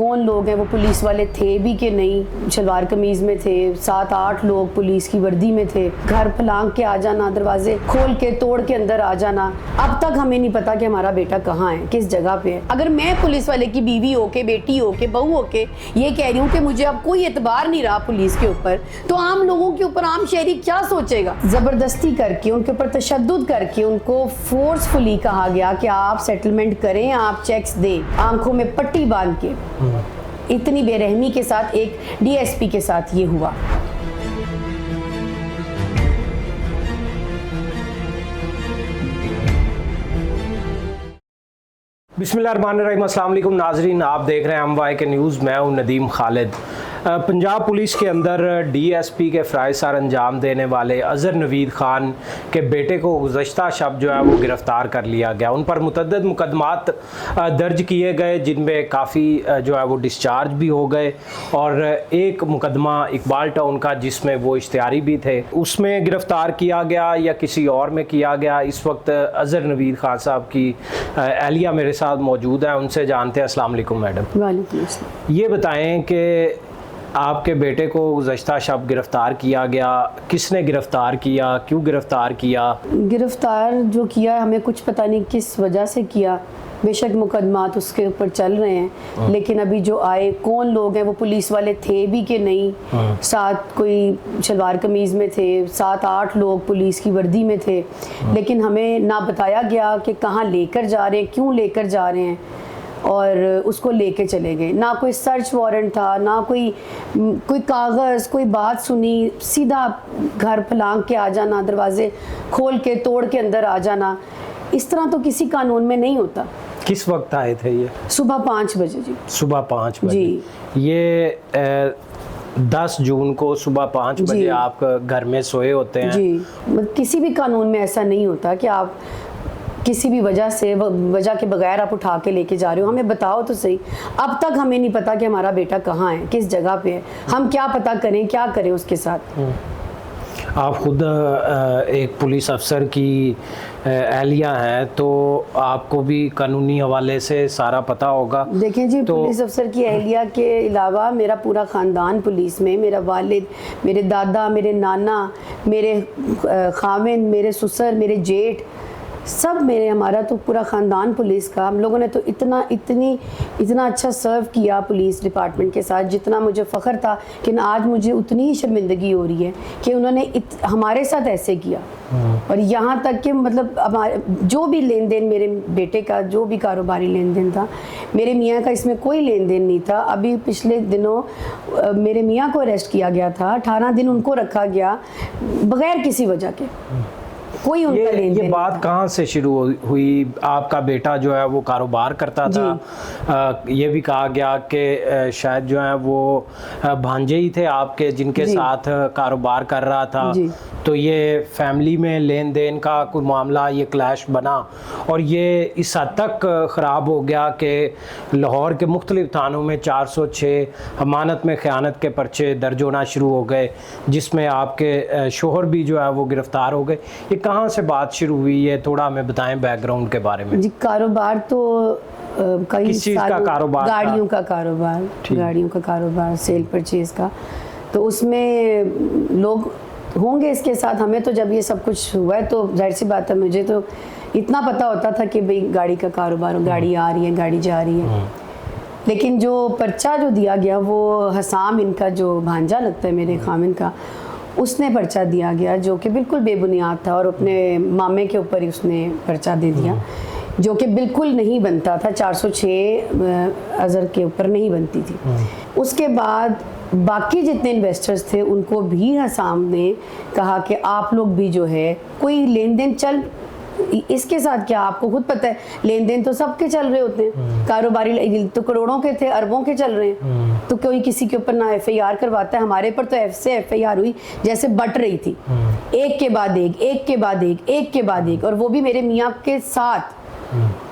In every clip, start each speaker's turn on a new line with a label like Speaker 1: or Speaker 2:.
Speaker 1: कौन लोग हैं, वो पुलिस वाले थे भी कि नहीं, शलवार कमीज में थे, 7-8 लोग पुलिस की वर्दी में थे। घर फलांग के आ जाना, दरवाजे खोल के तोड़ के अंदर आ जाना। अब तक हमें नहीं पता कि हमारा बेटा कहाँ है, किस जगह पे है। अगर मैं पुलिस वाले की बीवी होके, बेटी होके, बहू होके ये कह रही हूँ कि मुझे अब कोई एतबार नहीं रहा पुलिस के ऊपर, तो आम लोगों के ऊपर आम शहरी क्या सोचेगा। जबरदस्ती करके उनके ऊपर तशद्दुद करके उनको फोर्सफुली कहा गया कि आप सेटलमेंट करें, आप चेक्स दें, आंखों में पट्टी बांध के। इतनी बेरहमी के साथ एक डीएसपी के साथ ये हुआ।
Speaker 2: बिस्मिल्लाहिर्रहमानिर्रहीम, अस्सलाम वालेकुम नाजरीन, आप देख रहे हैं MYK न्यूज़। मैं हूं नदीम खालिद। पंजाब पुलिस के अंदर डीएसपी के फ़राइज़ सर अंजाम देने वाले अज़हर नवीद ख़ान के बेटे को गुज़श्ता शब जो है वो गिरफ़्तार कर लिया गया। उन पर मुतअद्दिद मुकदमात दर्ज किए गए, जिनमें काफ़ी जो है वो डिस्चार्ज भी हो गए, और एक मुकदमा इकबाल टाउन का जिसमें वो इश्तिहारी भी थे, उसमें गिरफ़्तार किया गया या किसी और में किया गया। इस वक्त अज़हर नवीद ख़ान साहब की एहलिया मेरे साथ मौजूद है, उनसे जानते हैं। अस्सलाम वालेकुम मैडम।
Speaker 1: वालेकुम अस्सलाम।
Speaker 2: ये बताएं कि आपके बेटे को गुज़श्ता शब गिरफ़्तार किया गया, किसने गिरफ़्तार किया, क्यों गिरफ़्तार किया?
Speaker 1: गिरफ्तार जो किया हमें कुछ पता नहीं किस वजह से किया। बेशक मुकदमात उसके ऊपर चल रहे हैं, लेकिन अभी जो आए कौन लोग हैं, वो पुलिस वाले थे भी कि नहीं, साथ कोई शलवार कमीज में थे, 7-8 लोग पुलिस की वर्दी में थे, लेकिन हमें ना बताया गया कि कहाँ लेकर जा रहे हैं, क्यों लेकर जा रहे हैं, और उसको लेके चले गए। ना कोई सर्च वारंट था, ना कोई कागज़, कोई बात सुनी, सीधा घर फलांग के आ जाना, दरवाजे खोल के तोड़ के अंदर आ जाना। इस तरह तो किसी कानून में नहीं होता।
Speaker 2: किस वक्त आए थे ये?
Speaker 1: सुबह 5 बजे जी।
Speaker 2: सुबह 5 बजे
Speaker 1: जी।
Speaker 2: ये 10 जून को सुबह 5 बजे आप घर में सोए होते हैं?
Speaker 1: जी। किसी भी कानून में ऐसा नहीं होता कि आप किसी भी वजह के बगैर आप उठा के लेके जा रहे हो। हमें बताओ तो सही। अब तक हमें नहीं पता कि हमारा बेटा कहाँ है, किस जगह पे है। हम क्या पता करें, क्या करें उसके साथ।
Speaker 2: आप खुद एक पुलिस अफसर की एहलिया हैं, तो आपको भी कानूनी हवाले से सारा पता होगा।
Speaker 1: देखें जी, तो पुलिस अफसर की एहलिया के अलावा मेरा पूरा ख़ानदान पुलिस में, मेरा वालिद, मेरे दादा, मेरे नाना, मेरे खामिन, मेरे ससुर, मेरे जेठ, सब मेरे, हमारा तो पूरा ख़ानदान पुलिस का। हम लोगों ने तो इतना अच्छा सर्व किया पुलिस डिपार्टमेंट के साथ, जितना मुझे फ़ख्र था। कि आज मुझे उतनी ही शर्मिंदगी हो रही है कि उन्होंने हमारे साथ ऐसे किया। और यहाँ तक कि मतलब हमारे जो भी लेन देन मेरे बेटे का, जो भी कारोबारी लेन देन था, मेरे मियाँ का इसमें कोई लेन देन नहीं था। अभी पिछले दिनों मेरे मियाँ को अरेस्ट किया गया था, 18 दिन उनको रखा गया बग़ैर किसी वजह के। कोई उनका लेन देन।
Speaker 2: ये बात कहाँ से शुरू हुई? आपका बेटा जो है वो कारोबार करता था, ये भी कहा गया कि शायद जो है वो भांजे ही थे आपके जिनके साथ कारोबार कर रहा था। तो ये फैमिली में लेन देन का कोई मामला, ये क्लैश बना, और ये इस हद तक ख़राब हो गया कि लाहौर के मुख्तलिफ थानों में 406 अमानत में ख़यानत के पर्चे दर्ज होना शुरू हो गए, जिसमें आपके शोहर भी जो है वो गिरफ़्तार हो गए। ये कहाँ से बात शुरू हुई है, थोड़ा हमें बताएं बैकग्राउंड के बारे में।
Speaker 1: जी, कारोबार तो कई
Speaker 2: किस चीज़ का कारोबार?
Speaker 1: गाड़ियों का कारोबार, गाड़ियों का कारोबार, सेल परचेज का। तो उसमें लोग होंगे इसके साथ। हमें तो जब ये सब कुछ हुआ है तो जाहिर सी बात है, मुझे तो इतना पता होता था कि भाई गाड़ी का कारोबार, गाड़ी आ रही है, गाड़ी जा रही है। लेकिन जो पर्चा जो दिया गया, वो हसाम, इनका जो भांजा लगता है मेरे खामिन का, उसने पर्चा दिया गया जो कि बिल्कुल बेबुनियाद था, और अपने मामे के ऊपर ही उसने पर्चा दे दिया जो कि बिल्कुल नहीं बनता था। 406 अज़हर के ऊपर नहीं बनती थी। उसके बाद बाकी जितने इन्वेस्टर्स थे उनको भी हसाम ने कहा कि आप लोग भी जो है कोई लेन देन चल, इसके साथ क्या, आपको खुद पता है लेन देन तो सबके चल रहे होते हैं, कारोबारी तो करोड़ों के थे, अरबों के चल रहे हैं। तो कोई किसी के ऊपर ना FIR करवाता है। हमारे पर तो FIR हुई जैसे बट रही थी, एक के बाद एक, एक के बाद एक, एक के बाद एक, और वो भी मेरे मियाँ के साथ।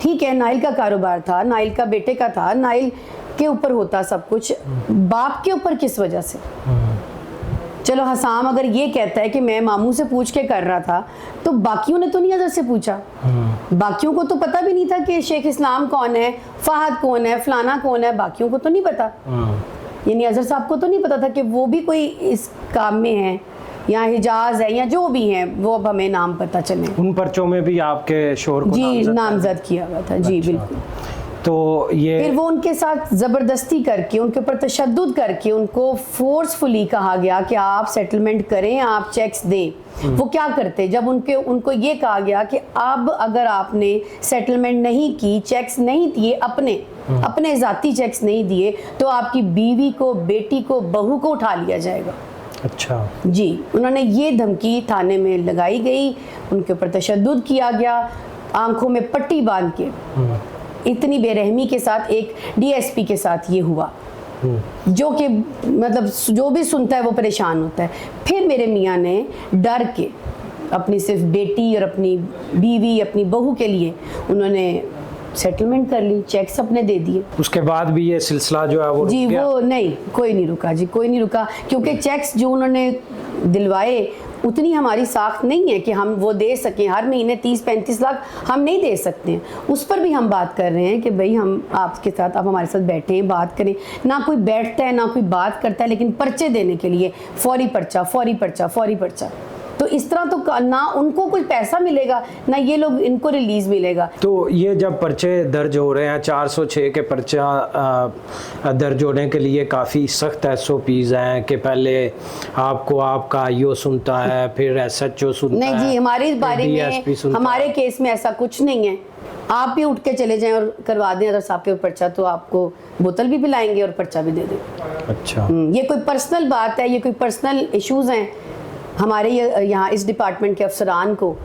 Speaker 1: ठीक है, नाइल का कारोबार था, नाइल का बेटे का था, नाइल के ऊपर होता सब कुछ, बाप के ऊपर किस वजह से? चलो हसाम अगर ये कहता है कि मैं मामू से पूछ के कर रहा था, तो बाकियों ने तो नहीं अजहर से पूछा। बाकियों को तो पता भी नहीं था कि शेख इस्लाम कौन है, फहद कौन है, फलाना कौन है, बाकियों को तो नहीं पता। यानी अजहर साहब को तो नहीं पता था कि वो भी कोई इस काम में है, या हिजाज है, या जो भी हैं, वो अब हमें नाम पता चले।
Speaker 2: उन पर्चों में भी आपके शोहर को
Speaker 1: जी नामजद किया हुआ था। जी
Speaker 2: अच्छा।
Speaker 1: बिल्कुल।
Speaker 2: तो ये
Speaker 1: फिर वो उनके साथ ज़बरदस्ती करके, उनके ऊपर तशद्दुद करके, उनको फोर्सफुली कहा गया कि आप सेटलमेंट करें, आप चेक्स दें। वो क्या करते, जब उनको ये कहा गया कि अब अगर आपने सेटलमेंट नहीं की, चेक्स नहीं दिए, अपने ज़ाती चेक्स नहीं दिए, तो आपकी बीवी को, बेटी को, बहू को उठा लिया जाएगा।
Speaker 2: अच्छा
Speaker 1: जी, उन्होंने ये धमकी थाने में लगाई गई, उनके ऊपर तशद्दुद किया गया, आंखों में पट्टी बांध के, इतनी बेरहमी के साथ एक डीएसपी के साथ ये हुआ, जो कि मतलब जो भी सुनता है वो परेशान होता है। फिर मेरे मियाँ ने डर के अपनी सिर्फ बेटी और अपनी बीवी, अपनी बहू के लिए उन्होंने सेटलमेंट कर ली, चेक्स अपने दे दिए।
Speaker 2: उसके बाद भी ये सिलसिला जो है वो
Speaker 1: जी
Speaker 2: रुक गया?
Speaker 1: वो नहीं, कोई नहीं रुका जी, कोई नहीं रुका, क्योंकि चेक्स जो उन्होंने दिलवाए उतनी हमारी साख नहीं है कि हम वो दे सकें। हर महीने 30-35 लाख हम नहीं दे सकते हैं। उस पर भी हम बात कर रहे हैं कि भाई हम आपके साथ, आप हमारे साथ बैठें, बात करें। ना कोई बैठता है, ना कोई बात करता है, लेकिन पर्चे देने के लिए फौरी पर्चा, फौरी पर्चा, फौरी पर्चा। तो इस तरह तो ना उनको कुछ पैसा मिलेगा, ना ये लोग, इनको रिलीज मिलेगा।
Speaker 2: तो ये जब पर्चे दर्ज हो रहे हैं, 406 के पर्चा दर्ज होने के लिए काफ़ी सख्त SOPs हैं कि पहले आपको आपका IO सुनता है, फिर SHO सुनता है।
Speaker 1: नहीं जी, हमारे बारे
Speaker 2: DSP
Speaker 1: में,
Speaker 2: सुनता
Speaker 1: हमारे
Speaker 2: है।
Speaker 1: केस में ऐसा कुछ नहीं है। आप भी उठ के चले जाएं और करवा दें अगर साहब के पर्चा, तो आपको बोतल भी पिलाएंगे और पर्चा भी दे दें।
Speaker 2: अच्छा,
Speaker 1: ये कोई पर्सनल बात है, ये कोई पर्सनल इश्यूज हैं हमारे यहाँ इस डिपार्टमेंट के अफसरान को,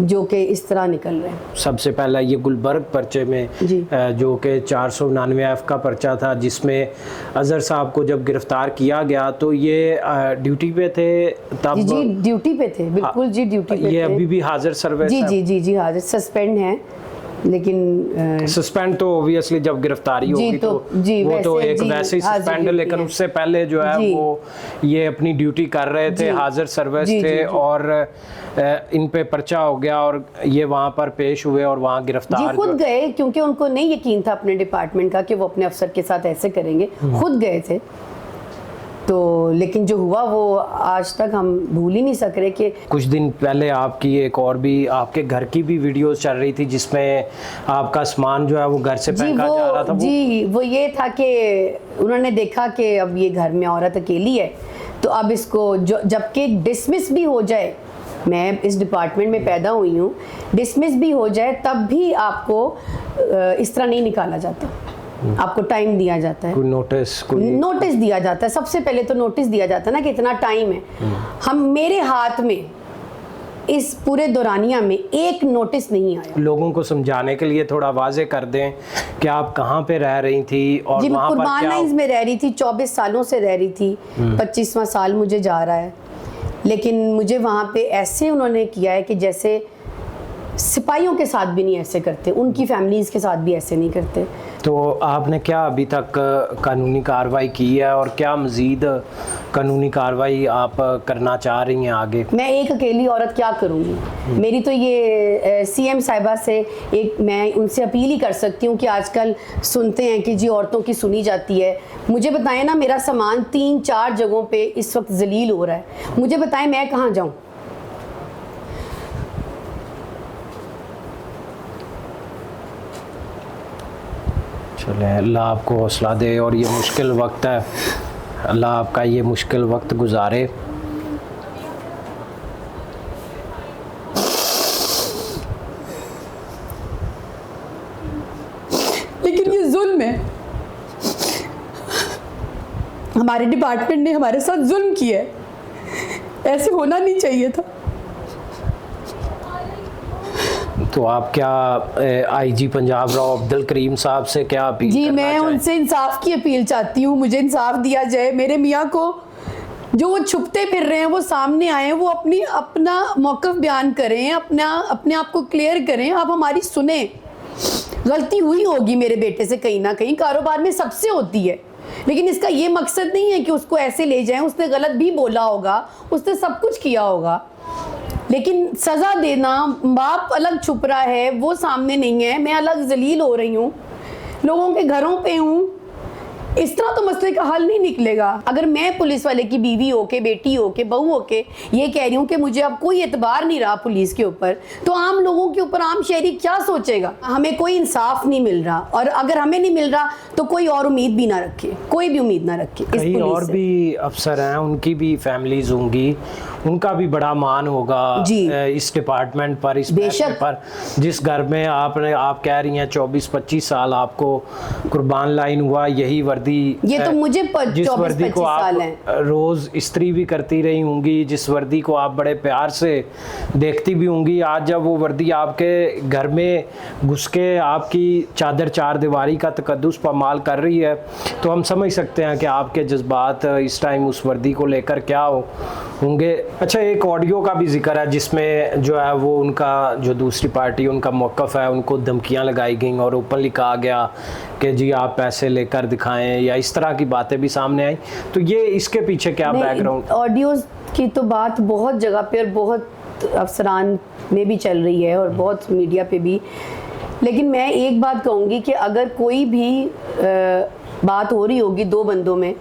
Speaker 1: जो कि इस तरह निकल रहे हैं।
Speaker 2: सबसे पहला ये गुलबर्ग पर्चे में जो कि 499F का पर्चा था, जिसमें अजहर साहब को जब गिरफ्तार किया गया तो ये ड्यूटी पे थे तब?
Speaker 1: जी ड्यूटी पे थे, बिल्कुल जी ड्यूटी पे थे।
Speaker 2: ये अभी भी हाजिर सर्विस
Speaker 1: जी
Speaker 2: है?
Speaker 1: जी जी जी हाजिर, सस्पेंड है, लेकिन
Speaker 2: सस्पेंड तो ऑब्वियसली जब गिरफ्तारी होगी तो वो तो एक वैसे ही सस्पेंड, लेकिन उससे पहले जो है वो ये अपनी ड्यूटी कर रहे थे, हाजिर सर्विस थे, और इन पे पर्चा हो गया और ये वहाँ पर पेश हुए और वहाँ गिरफ्तार
Speaker 1: खुद गए, क्योंकि उनको नहीं यकीन था अपने डिपार्टमेंट का कि वो अपने अफसर के साथ ऐसे करेंगे, खुद गए थे। तो लेकिन जो हुआ वो आज तक हम भूल ही नहीं सक रहे। कि कुछ
Speaker 2: दिन पहले आपकी एक और भी आपके घर की भी वीडियोस चल रही थी, जिसमें आपका सामान जो है वो घर से फेंका जा रहा था।
Speaker 1: जी वो ये था कि उन्होंने देखा कि अब ये घर में औरत अकेली है, तो अब इसको जबकि डिसमिस भी हो जाए, मैं इस डिपार्टमेंट में पैदा हुई हूँ, डिसमिस भी हो जाए तब भी आपको इस तरह नहीं निकाला जाता, आपको टाइम दिया जाता है, नोटिस दिया जाता है। सबसे पहले तो नोटिस दिया जाता है ना कि इतना टाइम है। हम मेरे हाथ में इस पूरे दौरानिया में एक नोटिस नहीं आया।
Speaker 2: लोगों को समझाने के लिए थोड़ा वाजे कर दें कि आप कहाँ पे रह रही थी और
Speaker 1: जी,
Speaker 2: वहाँ
Speaker 1: मैं कुर्बान लाइंस में रह रही थी, 24 सालों से रह रही थी, 25वां साल मुझे जा रहा है, लेकिन मुझे वहाँ पे ऐसे उन्होंने किया है कि जैसे सिपाहियों के साथ भी नहीं ऐसे करते, उनकी फैमिलीज के साथ भी ऐसे नहीं करते।
Speaker 2: तो आपने क्या अभी तक कानूनी कार्रवाई की है और क्या मज़ीद कानूनी कार्रवाई आप करना चाह रही हैं आगे?
Speaker 1: मैं एक अकेली औरत क्या करूँगी? मेरी तो ये CM साहिबा से एक मैं उनसे अपील ही कर सकती हूँ कि आजकल सुनते हैं कि जी औरतों की सुनी जाती है। मुझे बताएं ना, मेरा सामान 3-4 जगहों पे इस वक्त जलील हो रहा है, मुझे बताएं मैं कहाँ जाऊँ?
Speaker 2: चले, अल्लाह आपको हौसला दे और ये मुश्किल वक्त है, अल्लाह आपका ये मुश्किल वक्त गुजारे।
Speaker 1: लेकिन ये जुल्म है, हमारे डिपार्टमेंट ने हमारे साथ जुल्म किया है, ऐसे होना नहीं चाहिए था।
Speaker 2: तो आप क्या IG पंजाब राव अब्दुल करीम साहब से क्या अपील?
Speaker 1: जी मैं उनसे इंसाफ की अपील चाहती हूँ, मुझे इंसाफ दिया जाए। मेरे मियाँ को जो वो छुपते फिर रहे हैं वो सामने आए, वो अपना मौक़िफ़ बयान करें, अपने आप को क्लियर करें। आप हमारी सुने, गलती हुई होगी मेरे बेटे से कहीं ना कहीं, कारोबार में सबसे होती है, लेकिन इसका ये मकसद नहीं है कि उसको ऐसे ले जाएं, उसने गलत भी बोला होगा, उसने सब कुछ किया होगा, लेकिन सज़ा देना, बाप अलग छुप रहा है, वो सामने नहीं है, मैं अलग जलील हो रही हूँ, लोगों के घरों पे हूँ, इस तरह तो मसले का हल नहीं निकलेगा। अगर मैं पुलिस वाले की बीवी होके, बेटी होके, बहू होके ये कह रही हूँ कि मुझे अब कोई एतबार नहीं रहा पुलिस के ऊपर, तो आम लोगों के ऊपर आम शहरी क्या सोचेगा? हमें कोई इंसाफ नहीं मिल रहा, और अगर हमें नहीं मिल रहा तो कोई और उम्मीद भी ना रखे, कोई भी उम्मीद ना रखे।
Speaker 2: कई और भी अफसर हैं, उनकी भी फैमिलीज होंगी, उनका भी बड़ा मान होगा इस डिपार्टमेंट पर, इस महकमे पर, जिस घर में आप कह रही हैं 24-25 साल आपको कुर्बान लाइन हुआ यही वर्दी,
Speaker 1: ये तो मुझे
Speaker 2: जिस वर्दी को आप रोज इस्त्री भी करती रही होंगी, जिस वर्दी को आप बड़े प्यार से देखती भी होंगी, आज जब वो वर्दी आपके घर में घुस के आपकी चादर चार दीवारी का तकद्दुस पामाल कर रही है, तो हम समझ सकते हैं कि आपके जज्बात इस टाइम उस वर्दी को लेकर क्या होंगे। अच्छा, एक ऑडियो का भी जिक्र है जिसमें जो है वो उनका जो दूसरी पार्टी उनका मौक़िफ़ है, उनको धमकियां लगाई गई और ओपनली कहा गया कि जी आप पैसे लेकर दिखाएं, या इस तरह की बातें भी सामने आई, तो ये इसके पीछे क्या बैकग्राउंड?
Speaker 1: ऑडियोज़ की तो बात बहुत जगह पे और बहुत अफसरान में भी चल रही है और बहुत मीडिया पे भी, लेकिन मैं एक बात कहूँगी कि अगर कोई भी बात हो रही होगी दो बंदों में,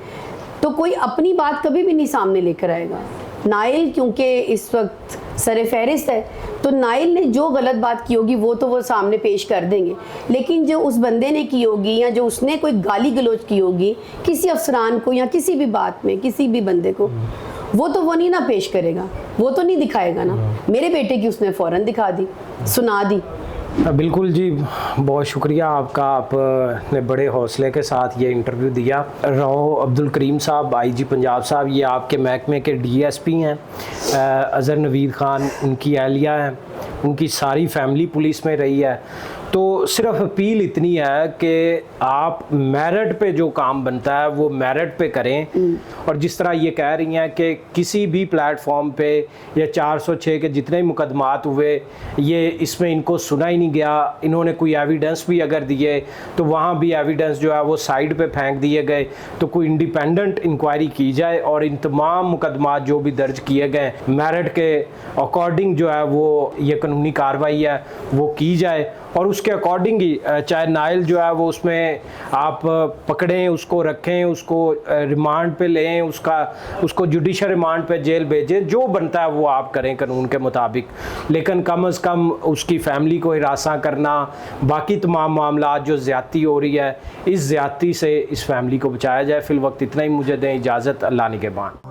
Speaker 1: तो कोई अपनी बात कभी भी नहीं सामने लेकर आएगा। नाइल क्योंकि इस वक्त सरे फहरिस्त है, तो नाइल ने जो गलत बात की होगी वो तो वो सामने पेश कर देंगे, लेकिन जो उस बंदे ने की होगी या जो उसने कोई गाली गलौज की होगी किसी अफसरान को या किसी भी बात में किसी भी बंदे को, वो तो वो नहीं ना पेश करेगा, वो तो नहीं दिखाएगा ना। मेरे बेटे की उसने फ़ौरन दिखा दी, सुना दी।
Speaker 2: बिल्कुल जी, बहुत शुक्रिया आपका, आपने बड़े हौसले के साथ ये इंटरव्यू दिया। राव अब्दुल करीम साहब, आईजी पंजाब साहब, ये आपके महकमे के डीएसपी हैं। अज़हर नवीद ख़ान उनकी अहलिया हैं, उनकी सारी फैमिली पुलिस में रही है, तो सिर्फ अपील इतनी है कि आप मेरिट पे जो काम बनता है वो मेरिट पे करें, और जिस तरह ये कह रही हैं कि किसी भी प्लेटफॉर्म पे या 406 के जितने मुकदमात हुए ये इसमें इनको सुना ही नहीं गया, इन्होंने कोई एविडेंस भी अगर दिए तो वहाँ भी एविडेंस जो है वो साइड पे फेंक दिए गए, तो कोई इंडिपेंडेंट इंक्वायरी की जाए और इन तमाम मुकदमात जो भी दर्ज किए गए मेरिट के अकॉर्डिंग जो है वो ये कानूनी कार्रवाई है वो की जाए, और उसके अकॉर्डिंग ही चाहे नाइल जो है वो उसमें आप पकड़ें, उसको रखें, उसको रिमांड पे लें, उसको जुडिशल रिमांड पे जेल भेजें, जो बनता है वो आप करें कानून के मुताबिक, लेकिन कम अज़ कम उसकी फैमिली को हिरासा करना, बाकी तमाम मामला जो ज़्यादती हो रही है इस ज़्यादती से इस फैमिली को बचाया जाए। फ़िल वक्त इतना ही, मुझे दें इजाज़त, अल्लाह निगहबान।